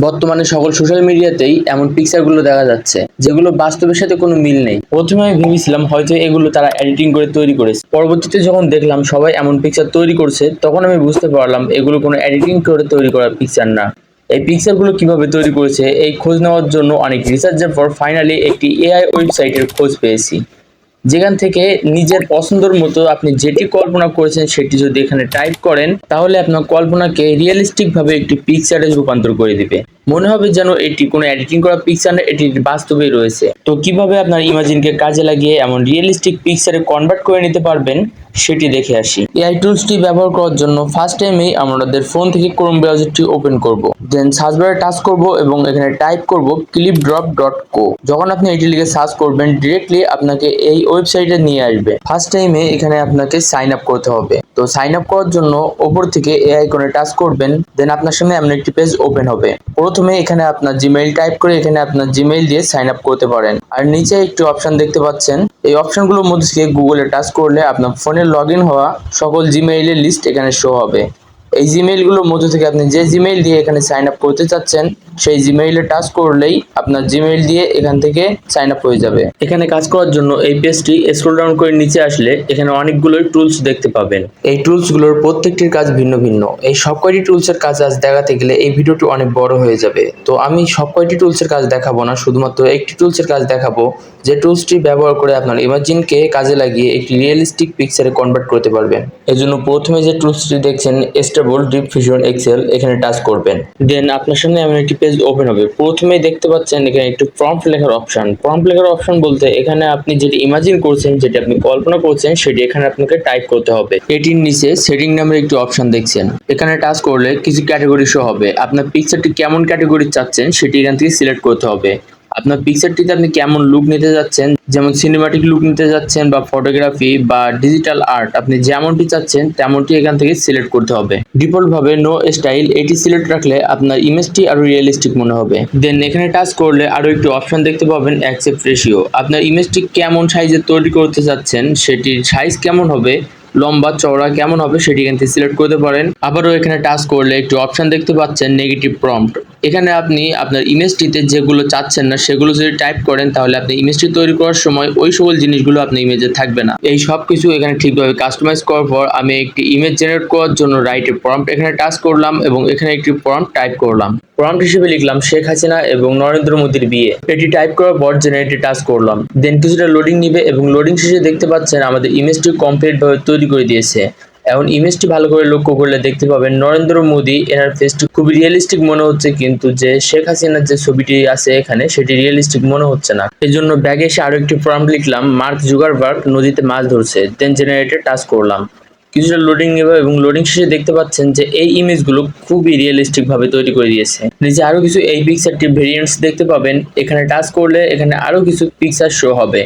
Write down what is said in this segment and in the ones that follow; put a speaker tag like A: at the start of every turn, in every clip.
A: বর্তমানে সকল সোশ্যাল মিডিয়াতেই এমন পিকচারগুলো দেখা যাচ্ছে যেগুলো বাস্তবের সাথে কোনো মিল নেই। প্রথমে আমি ভেবেছিলাম হয়তো এগুলো তারা এডিটিং করে তৈরি করেছে। পরবর্তীতে যখন দেখলাম সবাই এমন পিকচার তৈরি করছে তখন আমি বুঝতে পারলাম এগুলো কোনো এডিটিং করে তৈরি করা পিকচার না। এই পিকচারগুলো কিভাবে তৈরি করেছে এই খোঁজ নেওয়ার জন্য অনেক রিসার্চের পর ফাইনালি একটি এআই ওয়েবসাইটের খোঁজ পেয়েছি, যেখান থেকে নিজের পছন্দের মতো আপনি যেটি কল্পনা করেছেন সেটি যদি এখানে টাইপ করেন তাহলে আপনার কল্পনাকে রিয়েলিস্টিক ভাবে একটি পিকচারে রূপান্তর করে দিবে। মনে হবে যেন এটি কোনো এডিটিং করা পিকচার না, এটি বাস্তবেই রয়েছে। তো কিভাবে আপনার ইমাজিনকে কাজে লাগিয়ে এমন রিয়েলিস্টিক পিকচারে কনভার্ট করে নিতে পারবেন সেটি দেখে আসি। এআই টুলসটি ব্যবহার করার জন্য ফার্স্ট টাইমেই আমাদের ফোন থেকে ক্রোম ব্রাউজারটি ওপেন করব, দেন সার্চ বারে টাচ করব এবং এখানে টাইপ করব clipdrop.co। যখন আপনি এটি লিখে সার্চ করবেন ডিরেক্টলি আপনাকে এই ওয়েবসাইটে নিয়ে আসবে। ফার্স্ট টাইমে এখানে আপনাকে সাইন আপ করতে হবে। তো সাইন আপ করার জন্য উপর থেকে এই আইকনে টাচ করবেন, দেন আপনার সামনে এমন একটি পেজ ওপেন হবে। প্রথমে এখানে আপনার জিমেইল টাইপ করে এখানে আপনার জিমেইল দিয়ে সাইন আপ করতে পারেন। আর নিচে একটি অপশন দেখতে পাচ্ছেন, এই অপশনগুলোর মধ্যে থেকে গুগলে টাচ করলে আপনার ফোনে লগইন হওয়া সকল জিমেইলের লিস্ট এখানে শো হবে। এই জিমেইলগুলোর মধ্যে থেকে আপনি যে জিমেইল দিয়ে এখানে সাইন আপ করতে চাচ্ছেন সেই জিমেইলে টাচ করলেই আপনার জিমেইল দিয়ে এখান থেকে সাইন আপ হয়ে যাবে। এখানে কাজ করার জন্য এই পেজটি স্ক্রল ডাউন করে নিচে আসলে এখানে অনেকগুলো টুলস দেখতে পাবেন। এই টুলসগুলোর প্রত্যেকটির কাজ ভিন্ন ভিন্ন। এই সব কয়টি টুলসের কাজ আজ দেখাতে গেলে এই ভিডিওটি অনেক বড় হয়ে যাবে। তো আমি সব কয়টি টুলসের কাজ দেখাবো না, শুধুমাত্র একটি টুলসের কাজ দেখাবো যে টুলসটি ব্যবহার করে আপনার ইমাজিনকে কাজে লাগিয়ে একটি রিয়েলিস্টিক পিকচারে কনভার্ট করতে পারবেন। এজন্য প্রথমে যে টুলসটি দেখছেন স্টেবল ডিপ ফিউশন এক্সেল, এখানে টাচ করবেন। দেন আপনার সামনে এমন একটি পেজ ওপেন হবে। প্রথমেই দেখতে পাচ্ছেন এখানে একটু প্রম্পট লেখার অপশন। প্রম্পট লেখার অপশন বলতে এখানে আপনি যেটি ইমাজিন করছেন, যেটি আপনি কল্পনা করছেন সেটি এখানে আপনাকে টাইপ করতে হবে। এটির নিচে সেটিং নামের একটি অপশন দেখছেন, এখানে টাচ করলে কিছু ক্যাটাগরি শো হবে। আপনার পিকচারটি কেমন ক্যাটাগরি চাচ্ছেন সেটি এখান থেকে সিলেক্ট করতে হবে। আপনার পিকচারটিতে আপনি কেমন লুক নিতে যাচ্ছেন, যেমন সিনেমাটিক লুক নিতে যাচ্ছেন বা ফটোগ্রাফি বা ডিজিটাল আর্ট, আপনি যেমনটি চাচ্ছেন তেমনটি এখান থেকে সিলেক্ট করতে হবে। ডিফল্ট ভাবে নো স্টাইল এটি সিলেক্ট রাখলে আপনার ইমেজটি আরো রিয়েলিস্টিক মনে হবে। দেন এখানে টাচ করলে আরো একটি অপশন দেখতে পাবেন অ্যাকসেপ্ট রেশিও। আপনার ইমেজটি কেমন সাইজে তৈরি করতে চাচ্ছেন, সেটির সাইজ কেমন হবে, লম্বা চওড়া কেমন হবে সেটি এখান থেকে সিলেক্ট করতে পারেন। আবারও এখানে টাচ করলে একটি অপশন দেখতে পাচ্ছেন নেগেটিভ প্রম্পট। এখানে আপনি আপনার ইমেজটিতে যেগুলো চাচ্ছেন না সেগুলো যদি টাইপ করেন তাহলে আপনি ইমেজটি তৈরি করার সময় ওই সকল জিনিসগুলো আপনার ইমেজে থাকবে না। এই সব কিছু এখানে ঠিকভাবে কাস্টমাইজ করার পর আমি একটি ইমেজ জেনারেট করার জন্য রাইটে প্রম্পট এখানে টাচ করলাম এবং এখানে একটি প্রম্পট টাইপ করলাম। প্রম্পট হিসেবে লিখলাম শেখ হাসিনা এবং নরেন্দ্র মোদীর বিয়ে। এটি টাইপ করার পর জেনারেটে টাচ করলাম। দেন কিছুটা লোডিং নিবে এবং লোডিং শেষে দেখতে পাচ্ছেন আমাদের ইমেজটি কমপ্লিট ভাবে তৈরি করে দিয়েছে। এখন ইমেজটি ভালো করে লক্ষ্য করলে দেখতে পাবেন নরেন্দ্র মোদী এনার ফেসটি খুবই রিয়েলিস্টিক মনে হচ্ছে, কিন্তু যে শেখ হাসিনার যে ছবিটি আছে এখানে সেটি রিয়েলিস্টিক মনে হচ্ছে না। এই জন্য ব্যাগে এসে আরো একটি প্রম্পট লিখলাম মার্ক জুকারবার্গ নদীতে মাছ ধরছে। দেন জেনারেটে টাচ করলাম। কিছুটা লোডিং নেবে এবং লোডিং শেষে দেখতে পাচ্ছেন যে এই ইমেজগুলো খুবই রিয়েলিস্টিক ভাবে তৈরি করে দিয়েছে। নিচে আরো কিছু এই পিকচারটির ভেরিয়েন্টস দেখতে পাবেন। এখানে টাচ করলে এখানে আরো কিছু পিকচার শো হবে,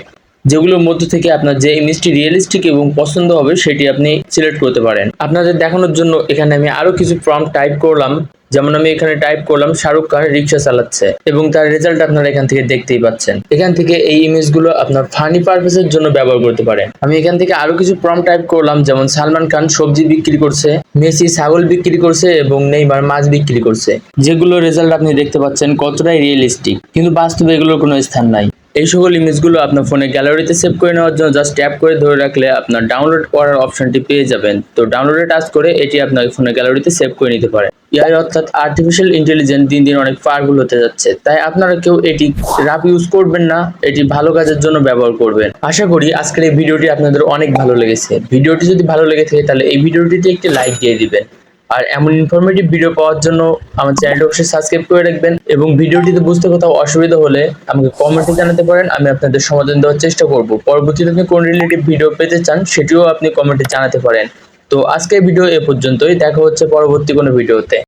A: যেগুলোর মধ্যে থেকে আপনার যে ইমেজটি রিয়েলিস্টিক এবং পছন্দ হবে সেটি আপনি সিলেক্ট করতে পারেন। আপনাদের দেখানোর জন্য এখানে আমি আরো কিছু প্রম্পট টাইপ করলাম। যেমন আমি এখানে টাইপ করলাম শাহরুখ খান রিক্সা চালাচ্ছে এবং তার রেজাল্ট আপনারা এখান থেকে দেখতেই পাচ্ছেন। এখান থেকে এই ইমেজগুলো আপনার ফানি পারপাসের জন্য ব্যবহার করতে পারেন। আমি এখান থেকে আরো কিছু প্রম্পট টাইপ করলাম, যেমন সালমান খান সবজি বিক্রি করছে, মেসি ছাগল বিক্রি করছে এবং নেইমার মাছ বিক্রি করছে, যেগুলো রেজাল্ট আপনি দেখতে পাচ্ছেন কতটাই রিয়েলিস্টিক, কিন্তু বাস্তবে এগুলোর কোনো স্থান নাই। এই সকল ইমেজগুলো আপনার ফোনে গ্যালারিতে সেভ করে নেওয়ার জন্য জাস্ট ট্যাপ করে ধরে রাখলে আপনার ডাউনলোড করার অপশনটি পেয়ে যাবেন। তো ডাউনলোডে টাচ করে এটি আপনার ফোনে গ্যালারিতে সেভ করে নিতে পারেন। এআই অর্থাৎ আর্টিফিশিয়াল ইন্টেলিজেন্স দিন দিন অনেক পাওয়ারফুল হতে যাচ্ছে, তাই আপনারা কেউ এটি রাফ ইউজ করবেন না, এটি ভালো কাজের জন্য ব্যবহার করবেন। আশা করি আজকের এই ভিডিওটি আপনাদের অনেক ভালো লেগেছে। ভিডিওটি যদি ভালো লেগে থাকে তাহলে এই ভিডিওটিতে একটি লাইক দিয়ে দিবেন। আর এমন ইনফরমেটিভ ভিডিও পাওয়ার জন্য আমার চ্যানেলটি অবশ্যই সাবস্ক্রাইব করে রাখবেন এবং ভিডিওটিতে বুঝতে কোথাও অসুবিধা হলে আমাকে কমেন্টে জানাতে পারেন, আমি আপনাদের সমাধান দেওয়ার চেষ্টা করব। পরবর্তীতে আপনি কোন রিলেটেড ভিডিও পেতে চান সেটিও আপনি কমেন্টে জানাতে পারেন। তো আজকের ভিডিও এ পর্যন্তই, দেখা হচ্ছে পরবর্তী কোনো ভিডিওতে।